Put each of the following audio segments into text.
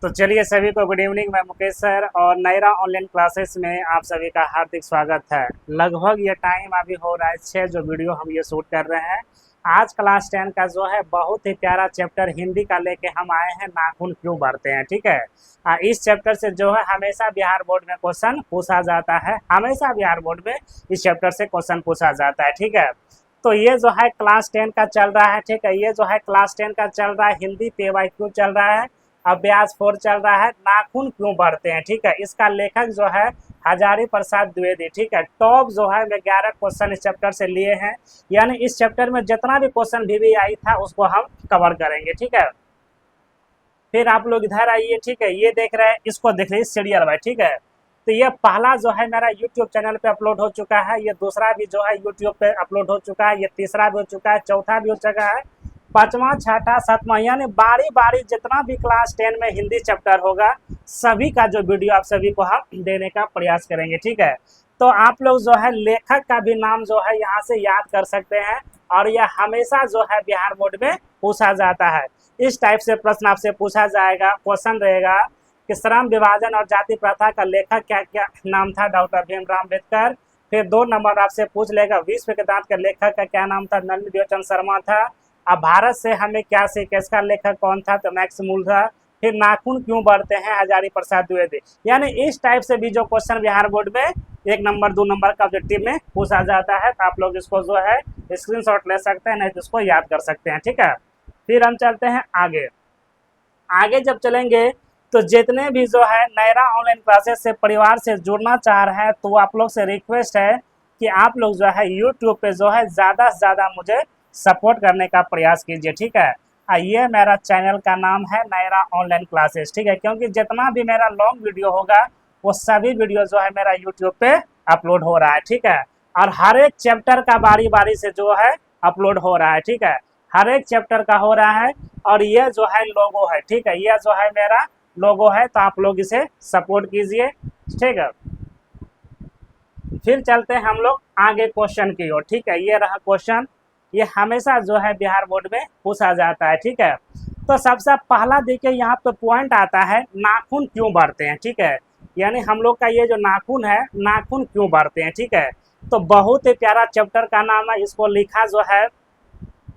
तो चलिए सभी को गुड इवनिंग। मैं मुकेश सर और नायरा ऑनलाइन क्लासेस में आप सभी का हार्दिक स्वागत है। लगभग ये टाइम अभी हो रहा है 6 जो वीडियो हम ये शूट कर रहे हैं। आज क्लास 10 का जो है बहुत ही प्यारा चैप्टर हिंदी का लेके हम आए हैं, नाखून क्यों बढ़ते हैं। ठीक है, इस चैप्टर से जो है हमेशा बिहार बोर्ड में क्वेश्चन पूछा जाता है, हमेशा बिहार बोर्ड में इस चैप्टर से क्वेश्चन पूछा जाता है। ठीक है, तो ये जो है क्लास 10 का चल रहा है। ठीक है, ये जो है क्लास 10 का चल रहा है, हिंदी PYQ चल रहा है, अभ्यास 4 चल रहा है, नाखून क्यों बढ़ते हैं। ठीक है, इसका लेखक जो है हजारी प्रसाद द्विवेदी। ठीक है, टॉप जो है 11 क्वेश्चन इस चैप्टर से लिए हैं, यानी इस चैप्टर में जितना भी क्वेश्चन भी आई था उसको हम कवर करेंगे। ठीक है, फिर आप लोग इधर आइए। ठीक है, ये देख रहे हैं, इसको देख लीजिए सीरियल बाय। ठीक है, तो ये पहला जो है मेरा यूट्यूब चैनल पे अपलोड हो चुका है, ये दूसरा भी जो है यूट्यूब पे अपलोड हो चुका है, ये तीसरा भी हो चुका है, चौथा भी हो चुका है, पांचवा, छठा, सातवां, यानी बारी बारी जितना भी क्लास 10 में हिंदी चैप्टर होगा सभी का जो वीडियो आप सभी को हम देने का प्रयास करेंगे। ठीक है, तो आप लोग जो है लेखक का भी नाम जो है यहाँ से याद कर सकते हैं, और यह हमेशा जो है बिहार बोर्ड में पूछा जाता है। इस टाइप से प्रश्न आपसे पूछा जाएगा। क्वेश्चन रहेगा कि श्रम विभाजन और जाति प्रथा का लेखक क्या क्या नाम था, डॉक्टर भीमराव अम्बेडकर। फिर 2 नंबर आपसे पूछ लेगा विश्व के दांत के लेखक का क्या नाम था, नलिनी देवचंद शर्मा था। अब भारत से हमें क्या सीखे, इसका लेखक कौन था, तो मैक्स मूल था। फिर नाखून क्यों बढ़ते हैं, हजारी प्रसाद द्विवेदी। यानी इस टाइप से भी जो क्वेश्चन बिहार बोर्ड में 1 नंबर 2 नंबर का ऑब्जेक्टिव में पूछा जाता है, तो आप लोग इसको जो है स्क्रीनशॉट ले सकते हैं, नहीं तो इसको याद कर सकते हैं। ठीक है, फिर हम चलते हैं आगे। आगे जब चलेंगे तो जितने भी जो है नायरा ऑनलाइन क्लासेस से परिवार से जुड़ना चाह रहे हैं, तो आप लोग से रिक्वेस्ट है कि आप लोग जो है यूट्यूब पे जो है ज़्यादा से ज़्यादा मुझे सपोर्ट करने का प्रयास कीजिए। ठीक है, ये मेरा चैनल का नाम है नायरा ऑनलाइन क्लासेस। ठीक है, क्योंकि जितना भी मेरा लॉन्ग वीडियो होगा वो सभी वीडियो जो है मेरा यूट्यूब पे अपलोड हो रहा है। ठीक है, और हर एक चैप्टर का बारी बारी से जो है अपलोड हो रहा है। ठीक है, हर एक चैप्टर का हो रहा है, और ये जो है लोगो है। ठीक है, यह जो है मेरा लोगो है, तो आप लोग इसे सपोर्ट कीजिए। ठीक है, फिर चलते हैं हम लोग आगे क्वेश्चन की ओर। ठीक है, ये रहा क्वेश्चन, ये हमेशा जो है बिहार बोर्ड में पूछा जाता है। ठीक है, तो सबसे पहला देखिए यहाँ पे पॉइंट आता है, नाखून क्यों बढ़ते हैं। ठीक है, यानी हम लोग का ये जो नाखून है, नाखून क्यों बढ़ते हैं। ठीक है, तो बहुत ही प्यारा चैप्टर का नाम है, इसको लिखा जो है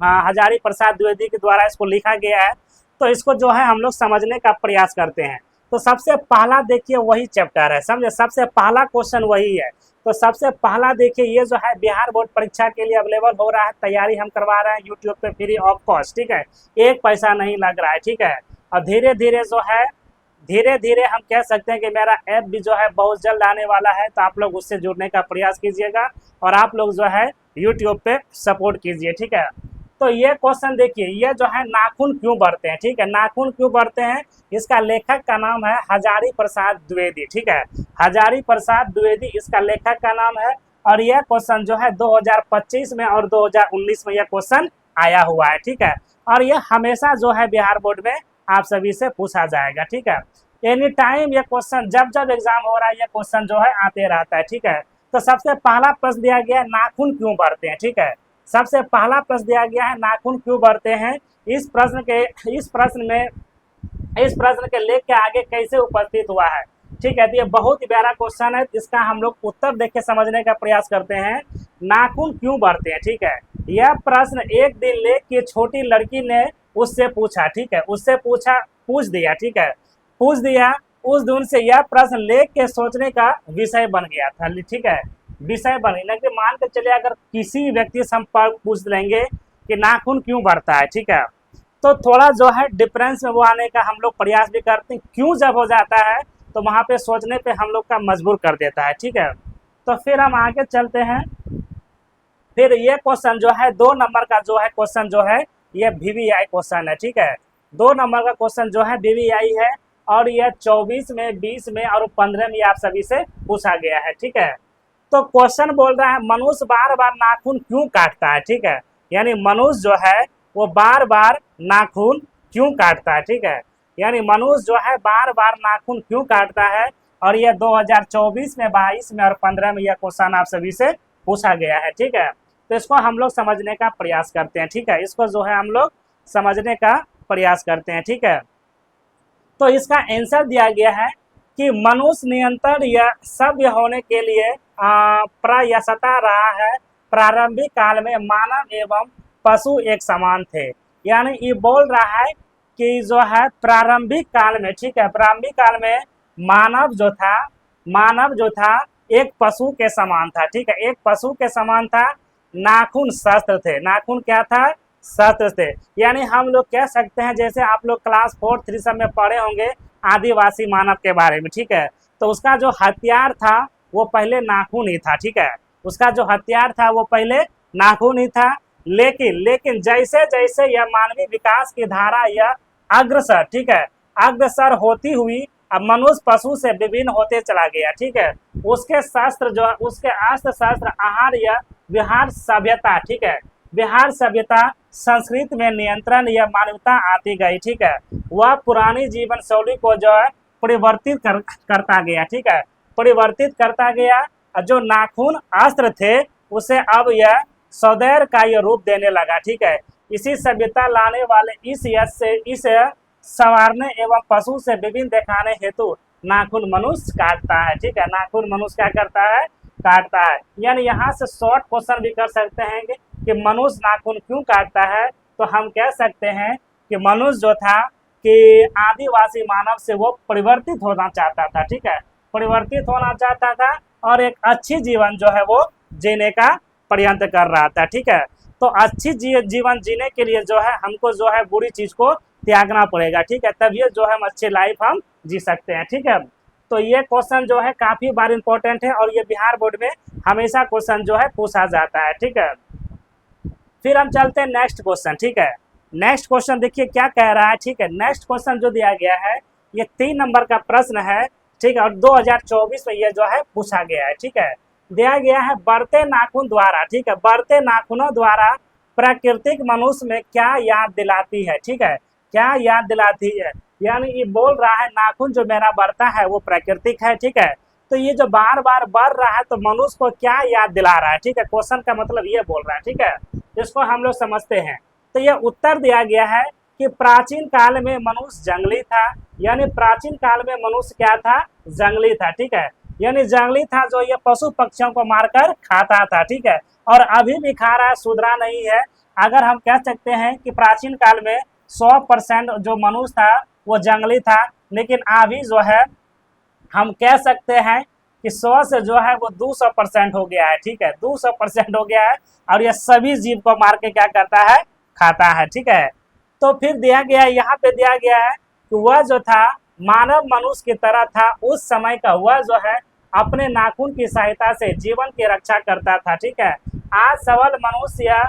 हजारी प्रसाद द्विवेदी के द्वारा इसको लिखा गया है। तो इसको जो है हम लोग समझने का प्रयास करते हैं। तो सबसे पहला देखिए वही चैप्टर है, समझे, सबसे पहला क्वेश्चन वही है। तो सबसे पहला देखिए, ये जो है बिहार बोर्ड परीक्षा के लिए अवेलेबल हो रहा है, तैयारी हम करवा रहे हैं यूट्यूब पे फ्री ऑफ कॉस्ट। ठीक है, 1 पैसा नहीं लग रहा है। ठीक है, और धीरे धीरे जो है, धीरे धीरे हम कह सकते हैं कि मेरा ऐप भी जो है बहुत जल्द आने वाला है, तो आप लोग उससे जुड़ने का प्रयास कीजिएगा, और आप लोग जो है यूट्यूब पे सपोर्ट कीजिए। ठीक है, तो ये क्वेश्चन देखिए, ये जो है नाखून क्यों बढ़ते हैं। ठीक है, नाखून क्यों बढ़ते हैं, इसका लेखक का नाम है हजारी प्रसाद द्विवेदी। ठीक है, हजारी प्रसाद द्विवेदी इसका लेखक का नाम है, और यह क्वेश्चन जो है 2025 में और 2019 में यह क्वेश्चन आया हुआ है। ठीक है, और यह हमेशा जो है बिहार बोर्ड में आप सभी से पूछा जाएगा। ठीक है, एनी टाइम ये क्वेश्चन, जब जब एग्जाम हो रहा है ये क्वेश्चन जो है आते रहता है। ठीक है, तो सबसे पहला प्रश्न दिया गया है, नाखून क्यों बढ़ते हैं। ठीक है, सबसे पहला प्रश्न दिया गया है, नाखून क्यों बढ़ते हैं। इस प्रश्न के लेख के आगे कैसे उपस्थित हुआ है। ठीक है, तो ये बहुत ही प्यारा क्वेश्चन है, इसका हम लोग उत्तर देख के समझने का प्रयास करते हैं। नाखून क्यों बढ़ते हैं। ठीक है, यह प्रश्न एक दिन लेख की छोटी लड़की ने उससे पूछा। ठीक है, उससे पूछ दिया। ठीक है, पूछ दिया, उस दिन से यह प्रश्न लेख के सोचने का विषय बन गया था। ठीक है, विषय बने ना, कि मान के चलिए अगर किसी व्यक्ति से हम पूछ लेंगे कि नाखून क्यों बढ़ता है। ठीक है, तो थोड़ा जो है डिफरेंस में वो आने का हम लोग प्रयास भी करते हैं। क्यों जब हो जाता है तो वहाँ पे सोचने पे हम लोग का मजबूर कर देता है। ठीक है, तो फिर हम आगे चलते हैं। फिर ये क्वेश्चन जो है 2 नंबर का जो है क्वेश्चन जो है ये VVI क्वेश्चन है। ठीक है, 2 नंबर का क्वेश्चन जो है VVI है, और यह 24 में, 20 में और 15 में आप सभी से पूछा गया है। ठीक है, तो क्वेश्चन बोल रहा है, मनुष्य बार बार नाखून क्यों काटता है। ठीक है, यानी मनुष्य जो है वो बार बार नाखून क्यों काटता है। ठीक है, यानी मनुष्य जो है बार बार नाखून क्यों काटता है, और यह 2024 में, 22 में और 15 में यह क्वेश्चन आप सभी से पूछा गया है। ठीक है, तो इसको हम लोग समझने का प्रयास करते हैं। ठीक है, इसको जो है हम लोग समझने का प्रयास करते हैं। ठीक है, तो इसका आंसर दिया गया है कि मनुष्य नियंत्रण या सभ्य होने के लिए प्रयासता रहा है। प्रारंभिक काल में मानव एवं पशु एक समान थे। यानी ये बोल रहा है कि जो है प्रारंभिक काल में, ठीक है, प्रारंभिक काल में मानव जो था एक पशु के समान था, ठीक है, एक पशु के समान था। नाखून शस्त्र थे, नाखून क्या था, शस्त्र थे। यानी हम लोग कह सकते हैं, जैसे आप लोग क्लास 4-3 सब में पढ़े होंगे आदिवासी मानव के बारे में, ठीक है, तो उसका जो हथियार था वो पहले नाखून ही था, ठीक है, उसका जो हथियार था वो पहले नाखून ही था। लेकिन जैसे जैसे यह मानवीय विकास की धारा यह अग्रसर, ठीक है, अग्रसर होती हुई अब मनुष्य पशु से विभिन्न होते चला गया, ठीक है, उसके शास्त्र जो है, उसके अस्त्र शस्त्र आहार या विहार सभ्यता, ठीक है, बिहार सभ्यता संस्कृत में नियंत्रण या मानवता आती गई, ठीक है, वह पुरानी जीवन शैली को जो है परिवर्तित करता गया, ठीक है, परिवर्तित करता गया। जो नाखून अस्त्र थे उसे अब यह सौदेर का यह रूप देने लगा, ठीक है। इसी सभ्यता लाने वाले इस यश से इस संवारने एवं पशु से विभिन्न दिखाने हेतु नाखून मनुष्य काटता है, ठीक है, नाखून मनुष्य क्या करता है, काटता है। यानी यहाँ से शॉर्ट क्वेश्चन भी कर सकते हैं कि मनुष्य नाखून क्यों काटता है, तो हम कह सकते हैं कि मनुष्य जो था कि आदिवासी मानव से वो परिवर्तित होना चाहता था, ठीक है, परिवर्तित होना चाहता था और एक अच्छी जीवन जो है वो जीने का प्रयत्न कर रहा था, ठीक है। तो अच्छी जीवन जीने के लिए जो है हमको जो है बुरी चीज को त्यागना पड़ेगा, ठीक है, तब ये जो है हम अच्छी लाइफ हम जी सकते हैं, ठीक है। तो ये क्वेश्चन जो है काफी बार इंपॉर्टेंट है और ये बिहार बोर्ड में हमेशा क्वेश्चन जो है पूछा जाता है, ठीक है। फिर हम चलते हैं नेक्स्ट क्वेश्चन, ठीक है। नेक्स्ट क्वेश्चन देखिए क्या कह रहा है, ठीक है। नेक्स्ट क्वेश्चन जो दिया गया है ये 3 नंबर का प्रश्न है, ठीक है, और 2024 में ये जो है पूछा गया है, ठीक है। दिया गया है बढ़ते नाखून द्वारा, ठीक है, बढ़ते नाखूनों द्वारा प्राकृतिक मनुष्य में क्या याद दिलाती है, ठीक है, क्या याद दिलाती है। यानी ये बोल रहा है नाखून जो मेरा बढ़ता है वो प्राकृतिक है, ठीक है, तो ये जो बार बार बढ़ रहा है तो मनुष्य को क्या याद दिला रहा है, ठीक है, क्वेश्चन का मतलब ये बोल रहा है, ठीक है, इसको हम लोग समझते हैं। तो ये उत्तर दिया गया है कि प्राचीन काल में मनुष्य जंगली था। यानी प्राचीन काल में मनुष्य क्या था, जंगली था, ठीक है, यानी जंगली था जो ये पशु पक्षियों को मारकर खाता था, ठीक है, और अभी भी खा रहा है, सुधरा नहीं है। अगर हम कह सकते हैं कि प्राचीन काल में 100% जो मनुष्य था वो जंगली था, लेकिन अभी जो है हम कह सकते हैं कि 100 से जो है वो 200% हो गया है, ठीक है, 200% हो गया है और यह सभी जीव को मार के क्या करता है, खाता है, ठीक है। तो फिर दिया गया है, यहाँ पे दिया गया है कि वह जो था मानव मनुष्य की तरह था उस समय का, वह जो है अपने नाखून की सहायता से जीवन की रक्षा करता था, ठीक है। आज सबल मनुष्य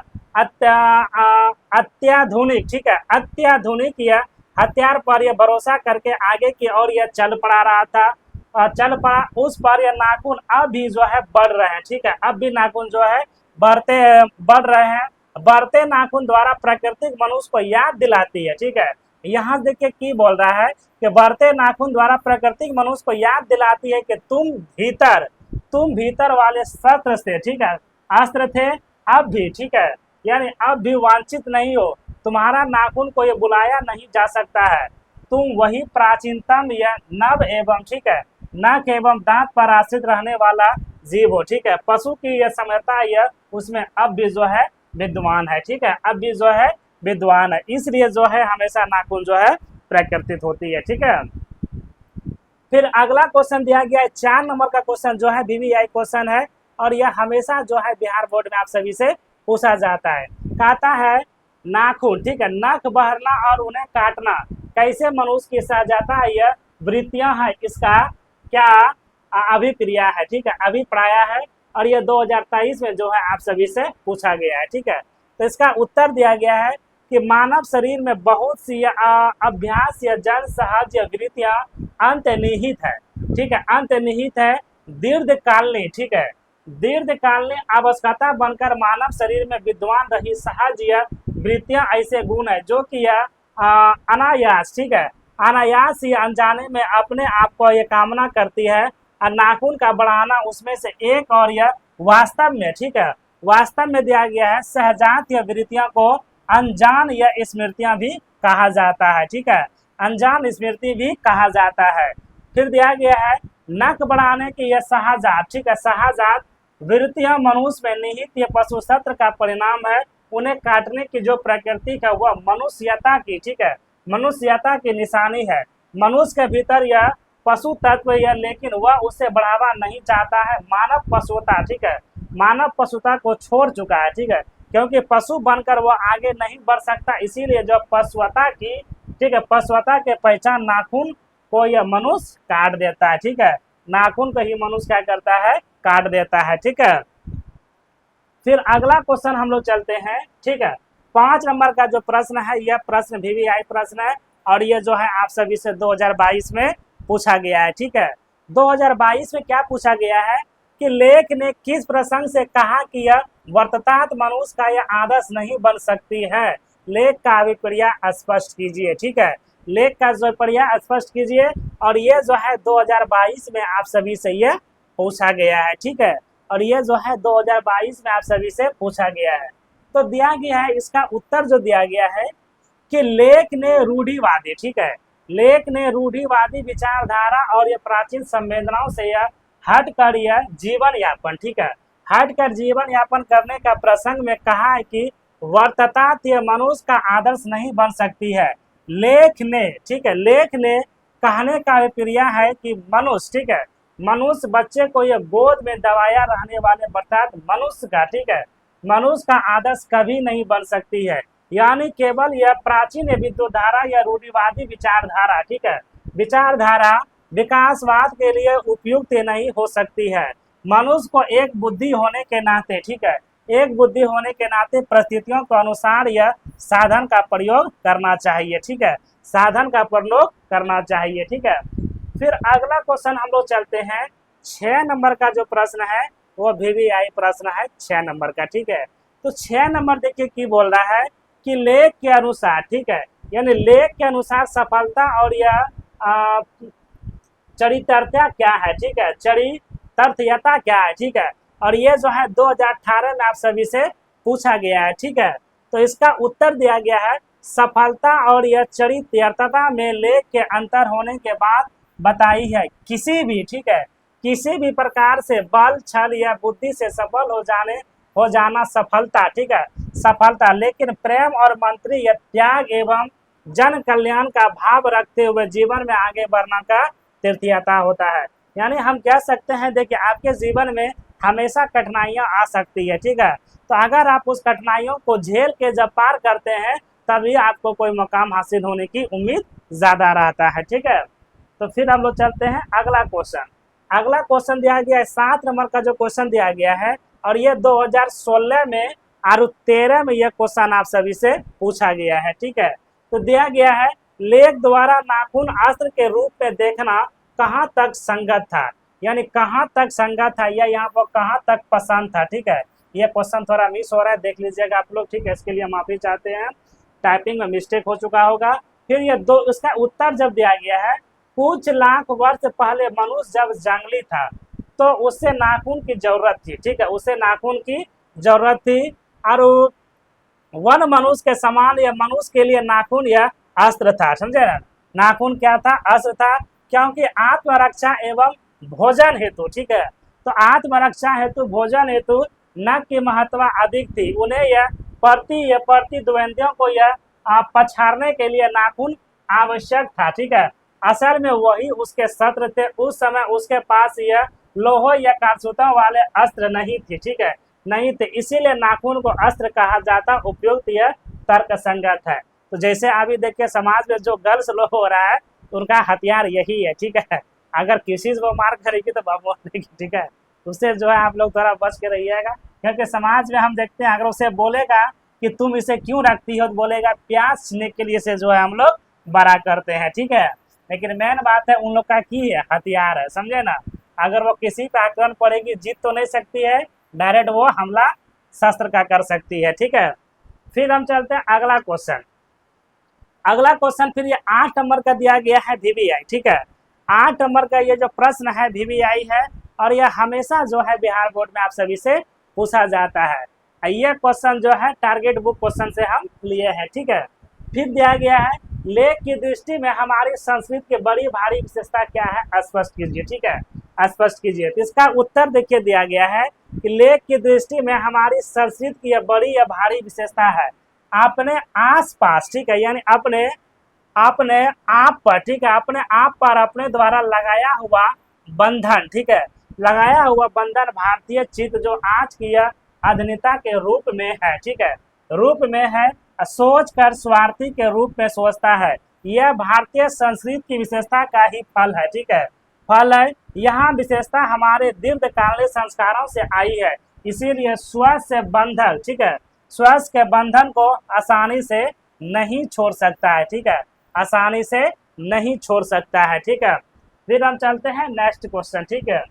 अत्याधुनिक, ठीक है, अत्याधुनिक यह हथियार पर यह भरोसा करके आगे की ओर यह चल पड़ा रहा था, चल पड़ा उस पर यह नाखून अब भी जो है बढ़ रहे हैं, ठीक है, अब भी नाखून जो है बढ़ रहे हैं। बढ़ते नाखून द्वारा प्राकृतिक मनुष्य को याद दिलाती है, ठीक है। यहाँ देखिए की बोल रहा है कि बढ़ते नाखून द्वारा प्राकृतिक मनुष्य को याद दिलाती है कि तुम भीतर वाले शस्त्र से, ठीक है, अस्त्र थे अब भी, ठीक है, यानी अब भी वांछित नहीं हो, तुम्हारा नाखून को ये बुलाया नहीं जा सकता है, तुम वही प्राचीनतम या नव एवं, ठीक है, नख एवं दांत पर आश्रित रहने वाला जीव हो, ठीक है, पशु की यह समयता यह उसमें अब भी जो है विद्वान है, ठीक है, अब भी जो है विद्वान है, इसलिए जो है हमेशा नाखून जो है प्राकृतिक होती है, ठीक है। फिर अगला क्वेश्चन दिया गया है 4 नंबर का क्वेश्चन जो है VVI क्वेश्चन है और यह हमेशा जो है बिहार बोर्ड में आप सभी से पूछा जाता है। कहता है नाखून, ठीक है, नख बहरना और उन्हें काटना कैसे मनुष्य की सहजाता है, यह वृत्तियां है, इसका क्या अभिप्रिया है, ठीक है, अभिप्राय है, और यह 2023 में जो है आप सभी से पूछा गया है, ठीक है। तो इसका उत्तर दिया गया है कि मानव शरीर में बहुत सी अभ्यास या जन सहज या वृत्तियां अंतर्निहित है, ठीक है, अंतर्निहित है, दीर्घकालीन, ठीक है, दीर्घकालीन आवश्यकता बनकर मानव शरीर में विद्वान रही सहज या वृत्तियां ऐसे गुण है जो कि यह अनायास, ठीक है, अनायास या अनजाने में अपने आप को ये कामना करती है और नाखून का बढ़ाना उसमें से एक, और यह वास्तव में, ठीक है, वास्तव में दिया गया है सहजात या वृत्तियों को अनजान या स्मृतियां भी कहा जाता है, ठीक है, अनजान स्मृति भी कहा जाता है। फिर दिया गया है नख बढ़ाने की यह शाहजाद, ठीक है, शाहजाद वृत्तियां मनुष्य में निहित ये पशु सत्र का परिणाम है। उन्हें काटने की जो प्रकृति है वह मनुष्यता की, ठीक है, मनुष्यता की निशानी है। मनुष्य के भीतर यह पशु तत्व है, लेकिन वह उसे बढ़ावा नहीं चाहता है। मानव पशुता, ठीक है, मानव पशुता को छोड़ चुका है, ठीक है, क्योंकि पशु बनकर वह आगे नहीं बढ़ सकता। इसीलिए जो पशुता की, ठीक है, पशुता के पहचान नाखून को यह मनुष्य काट देता है, ठीक है, नाखून को ही मनुष्य क्या करता है, काट देता है, ठीक है। फिर अगला क्वेश्चन हम लोग चलते हैं, ठीक है। 5 नंबर का जो प्रश्न है यह प्रश्न VVI प्रश्न है और ये जो है आप सभी से 2022 में पूछा गया है, ठीक है। 2022 में क्या पूछा गया है कि लेख ने किस प्रसंग से कहा कि यह वर्ततात मनुष्य का यह आदर्श नहीं बन सकती है। लेख का अभिप्राय स्पष्ट कीजिए, ठीक है, लेख का जो अभिप्राय स्पष्ट कीजिए। और ये जो है 2022 में आप सभी से यह पूछा गया है, ठीक है, और ये जो है 2022 में आप सभी से पूछा गया है। तो दिया गया है इसका उत्तर जो दिया गया है कि लेख ने रूढ़िवादी, ठीक है, लेख ने रूढ़िवादी विचारधारा और ये प्राचीन संवेदनाओं से यह हटकर यह जीवन यापन, ठीक है, हटकर जीवन यापन करने का प्रसंग में कहा है कि वर्ततात यह मनुष्य का आदर्श नहीं बन सकती है। लेख ने, ठीक है, लेख ने कहने का अभिप्राय है कि मनुष्य, ठीक है, मनुष्य बच्चे को यह गोद में दबाया रहने वाले अर्थात मनुष्य का, ठीक है, मनुष्य का आदर्श कभी नहीं बन सकती है। यानी केवल यह प्राचीन विद्युतधारा या रूढ़िवादी विचारधारा, ठीक है, विचारधारा विकासवाद के लिए उपयुक्त नहीं हो सकती है। मनुष्य को एक बुद्धि होने के नाते, ठीक है, एक बुद्धि होने के नाते परिस्थितियों के अनुसार यह साधन का प्रयोग करना चाहिए, ठीक है, साधन का प्रयोग करना चाहिए, ठीक है। फिर अगला क्वेश्चन हम लोग चलते हैं 6 नंबर का जो प्रश्न है वो VVI प्रश्न है 6 नंबर का, ठीक है। तो 6 नंबर देखिए की बोल रहा है कि लेख के अनुसार, ठीक है, यानी लेख के अनुसार सफलता और यह चरित्रता क्या है, ठीक है, चरित्रता क्या है, ठीक है, और ये जो है 2018 में आप सभी से पूछा गया है, ठीक है। तो इसका उत्तर दिया गया है सफलता और यह चरित्रता में लेख के अंतर होने के बाद बताई है किसी भी, ठीक है, किसी भी प्रकार से बल छल या बुद्धि से सफल हो जाना सफलता, ठीक है, सफलता, लेकिन प्रेम और मंत्री या त्याग एवं जन कल्याण का भाव रखते हुए जीवन में आगे बढ़ना का तृतीयता होता है। यानी हम कह सकते हैं देखिए आपके जीवन में हमेशा कठिनाइयां आ सकती है, ठीक है, तो अगर आप उस कठिनाइयों को झेल के जब पार करते हैं तभी आपको कोई मुकाम हासिल होने की उम्मीद ज्यादा रहता है, ठीक है। तो फिर हम लोग चलते हैं अगला क्वेश्चन। अगला क्वेश्चन दिया गया है 7 नंबर का जो क्वेश्चन दिया गया है और ये 2016 में और 13 में यह क्वेश्चन आप सभी से पूछा गया है, ठीक है। तो दिया गया है लेख द्वारा नाखून अस्त्र के रूप में देखना कहाँ तक संगत था, यानी कहाँ तक संगत था या यहाँ पर कहाँ तक पसंद था, ठीक है। यह क्वेश्चन थोड़ा मिस हो रहा है, देख लीजिएगा आप लोग, ठीक है, इसके लिए माफी चाहते हैं, टाइपिंग में मिस्टेक हो चुका होगा। फिर ये इसका उत्तर जब दिया गया है कुछ लाख वर्ष पहले मनुष्य जब जंगली था तो उससे नाखून की जरूरत थी, ठीक है, उसे नाखून की जरूरत थी और वन मनुष्य के समान यह मनुष्य के लिए नाखून यह अस्त्र था, समझे ना, नाखून क्या था, अस्त्र था, क्योंकि आत्मरक्षा एवं भोजन हेतु, ठीक है, तो आत्मरक्षा हेतु भोजन हेतु नख की महत्व अधिक थी। उन्हें यह प्रतिद्वंदियों को यह पछाड़ने के लिए नाखून आवश्यक था, ठीक है, असल में वही उसके शस्त्र थे। उस समय उसके पास यह लोहे या कारतूसों वाले अस्त्र नहीं थे, ठीक है, नहीं थे, इसीलिए नाखून को अस्त्र कहा जाता, उपयुक्त यह तर्क संगत है। तो जैसे अभी देखिए समाज में जो गर्ल्स लोग हो रहा है उनका हथियार यही है, ठीक है, अगर किसी से वो मार करेगी तो बम देगी, ठीक है, उससे जो है आप लोग थोड़ा बच के रहिएगा, क्योंकि समाज में हम देखते हैं अगर उसे बोलेगा कि तुम इसे क्यों रखती हो तो बोलेगा प्याज छीनने के लिए से जो है हम लोग बड़ा करते हैं, ठीक है, लेकिन मेन बात है उन लोग का की है, हथियार है, समझे ना, अगर वो किसी पे आक्रमण पड़ेगी जीत तो नहीं सकती है, डायरेक्ट वो हमला शस्त्र का कर सकती है, ठीक है। फिर हम चलते हैं अगला क्वेश्चन। अगला क्वेश्चन फिर ये 8 नंबर का दिया गया है VVI, ठीक है, 8 नंबर का ये जो प्रश्न है VVI है और यह हमेशा जो है बिहार बोर्ड में आप सभी से पूछा जाता है। ये क्वेश्चन जो है टारगेट बुक क्वेश्चन से हम लिए हैं, ठीक है। फिर दिया गया है लेख की दृष्टि में हमारी संस्कृत की बड़ी भारी विशेषता क्या है, स्पष्ट कीजिए। ठीक है, स्पष्ट कीजिए। तो इसका उत्तर देखिए दिया गया है कि लेख की दृष्टि में हमारी संस्कृत की यह बड़ी या भारी विशेषता है अपने आसपास, ठीक है, यानी अपने अपने आप पर, ठीक है, अपने आप पर अपने द्वारा लगाया हुआ बंधन, ठीक है, लगाया हुआ बंधन भारतीय चित्त जो आज की यह आधुनिकता के रूप में है, ठीक है, रूप में है, सोच कर स्वार्थी के रूप में सोचता है। यह भारतीय संस्कृति की विशेषता का ही फल है, ठीक है, फल है। यहाँ विशेषता हमारे दीर्घकालीन संस्कारों से आई है, इसीलिए स्व से बंधन, ठीक है, स्व के बंधन को आसानी से नहीं छोड़ सकता है, ठीक है, आसानी से नहीं छोड़ सकता है, ठीक है। फिर हम चलते हैं नेक्स्ट क्वेश्चन, ठीक है।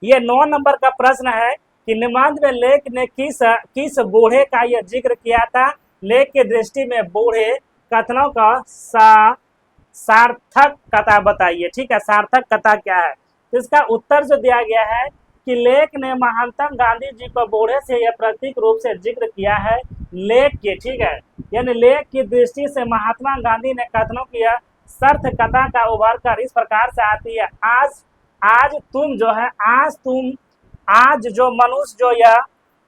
ये 9 नंबर का प्रश्न है कि निबंध में लेख ने किस बूढ़े का यह जिक्र किया था। लेख की दृष्टि में बूढ़े कथनों का सार्थक कथा बताइए, ठीक है, सार्थक कथा क्या है। तो इसका उत्तर जो दिया गया है कि लेख ने महात्मा गांधी जी को बूढ़े से यह प्रतीक रूप से जिक्र किया है। लेख के, ठीक है, यानी लेख की दृष्टि से महात्मा गांधी ने कथनों की सर्थ कथा का उभर कर इस प्रकार से आती है। आज तुम जो है, आज जो मनुष्य जो यह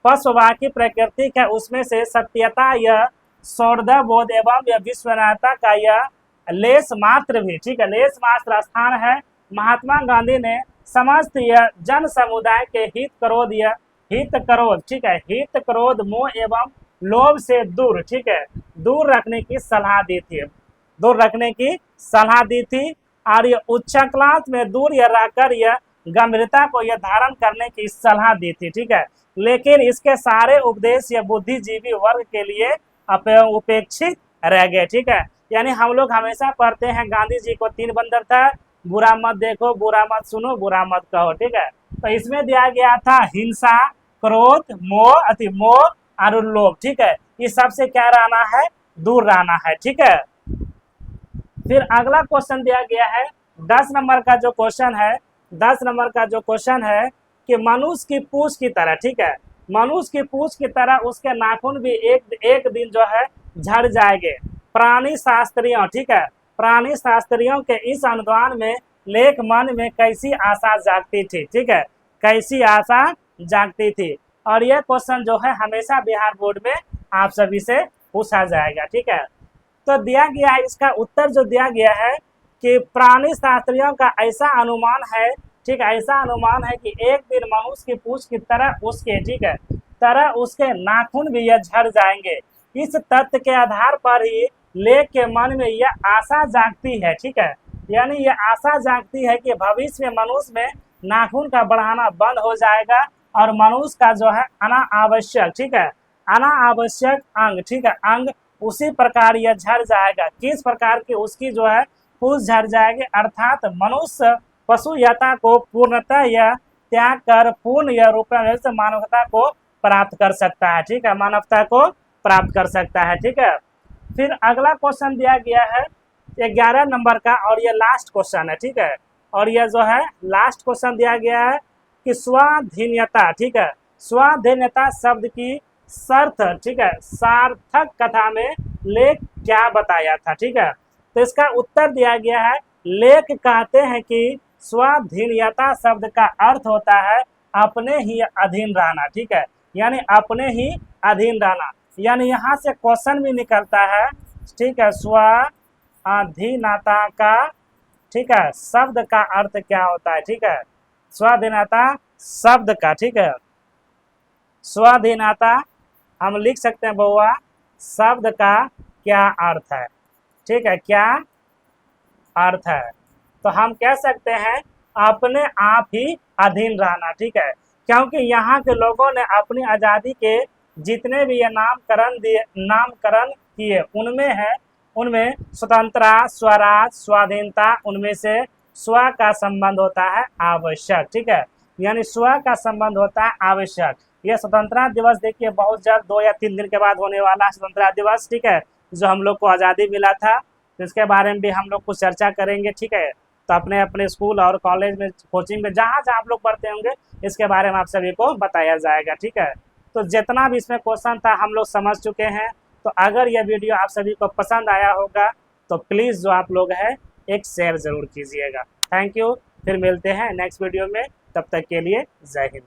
पशुवाकी प्रकृति है उसमें से सत्यता, यह सौर्ध बोध एवं यह विश्वनाथा का यह लेस मात्र भी, ठीक है, लेस मात्र स्थान है। महात्मा गांधी ने समस्त यह जन समुदाय के हित क्रोध, ठीक है, हित क्रोध मोह एवं लोभ से दूर, ठीक है, दूर रखने की सलाह दी थी, दूर रखने की सलाह दी थी। और यह उच्च क्लास में दूर यह रहकर यह गंभीरता को यह धारण करने की सलाह दी थी, ठीक है। लेकिन इसके सारे उपदेश यह बुद्धिजीवी वर्ग के लिए उपेक्षित रह गए, ठीक है। यानी हम लोग हमेशा पढ़ते हैं गांधी जी को 3 बंदर था, बुरा मत देखो, बुरा मत सुनो, बुरा मत कहो, ठीक है। तो इसमें दिया गया था हिंसा, क्रोध, मोह और लोभ, ठीक है, इस सबसे क्या रहना है, दूर रहना है, ठीक है। फिर अगला क्वेश्चन दिया गया है 10 नंबर का जो क्वेश्चन है, 10 नंबर का जो क्वेश्चन है कि मनुष्य की पूंछ की तरह, ठीक है, मनुष्य की पूंछ की तरह उसके नाखून भी एक दिन जो है झड़ जाएंगे। प्राणी शास्त्रियों, ठीक है, प्राणी शास्त्रियों के इस अनुमान में लेख मन में कैसी आशा जागती थी, ठीक है, कैसी आशा जागती थी। और यह क्वेश्चन जो है हमेशा बिहार बोर्ड में आप सभी से पूछा जाएगा, ठीक है। तो दिया गया है, इसका उत्तर जो दिया गया है कि प्राणी शास्त्रियों का ऐसा अनुमान है, ठीक है, ऐसा अनुमान है कि एक दिन मनुष्य की पूंछ की तरह उसके, ठीक है, तरह उसके नाखून भी यह झड़ जाएंगे। इस तथ्य के आधार पर ही लेख के मन में यह आशा जागती है, ठीक है, यानी यह आशा जागती है कि भविष्य में मनुष्य में नाखून का बढ़ाना बंद हो जाएगा और मनुष्य का जो है अनावश्यक, ठीक है, अनावश्यक अंग, ठीक है, अंग उसी प्रकार यह झड़ जाएगा। किस प्रकार की उसकी जो है पूंछ झड़ जाएगी, अर्थात मनुष्य पशुयता को पूर्णतः यह त्याग कर पूर्ण यह रूप में मानवता को प्राप्त कर सकता है, ठीक है, मानवता को प्राप्त कर सकता है, ठीक है। फिर अगला क्वेश्चन दिया गया है 11 नंबर का और यह लास्ट क्वेश्चन है, ठीक है, और यह जो है लास्ट क्वेश्चन दिया गया है कि स्वाधीनता, ठीक है, स्वाधीनता शब्द की शर्त, ठीक है, सार्थक कथा में लेख क्या बताया था, ठीक है। तो इसका उत्तर दिया गया है, लेख कहते हैं कि स्वाधीनता शब्द का अर्थ होता है अपने ही अधीन रहना, ठीक है, यानी अपने ही अधीन रहना, यानी यहाँ से क्वेश्चन भी निकलता है, ठीक है, स्वाधीनता का, ठीक है, शब्द का अर्थ क्या होता है, ठीक है, स्वाधीनता शब्द का, ठीक है, स्वाधीनता हम लिख सकते हैं बउआ शब्द का क्या अर्थ है, ठीक है, क्या अर्थ है। तो हम कह सकते हैं अपने आप ही अधीन रहना, ठीक है, क्योंकि यहाँ के लोगों ने अपनी आज़ादी के जितने भी ये नामकरण किए उनमें स्वतंत्रता, स्वराज, स्वाधीनता, उनमें से स्व का संबंध होता है आवश्यक, ठीक है, यानी स्व का संबंध होता है आवश्यक। यह स्वतंत्रता दिवस देखिए बहुत जल्द 2 या 3 दिन के बाद होने वाला स्वतंत्रता दिवस, ठीक है, जो हम लोग को आज़ादी मिला था, तो इसके बारे में भी हम लोग कुछ चर्चा करेंगे, ठीक है। तो अपने अपने स्कूल और कॉलेज में, कोचिंग में, जहाँ जहाँ आप लोग पढ़ते होंगे इसके बारे में आप सभी को बताया जाएगा, ठीक है। तो जितना भी इसमें क्वेश्चन था हम लोग समझ चुके हैं। तो अगर यह वीडियो आप सभी को पसंद आया होगा तो प्लीज़ जो आप लोग है एक शेयर ज़रूर कीजिएगा। Thank you. फिर मिलते हैं नेक्स्ट वीडियो में, तब तक के लिए जय हिंद।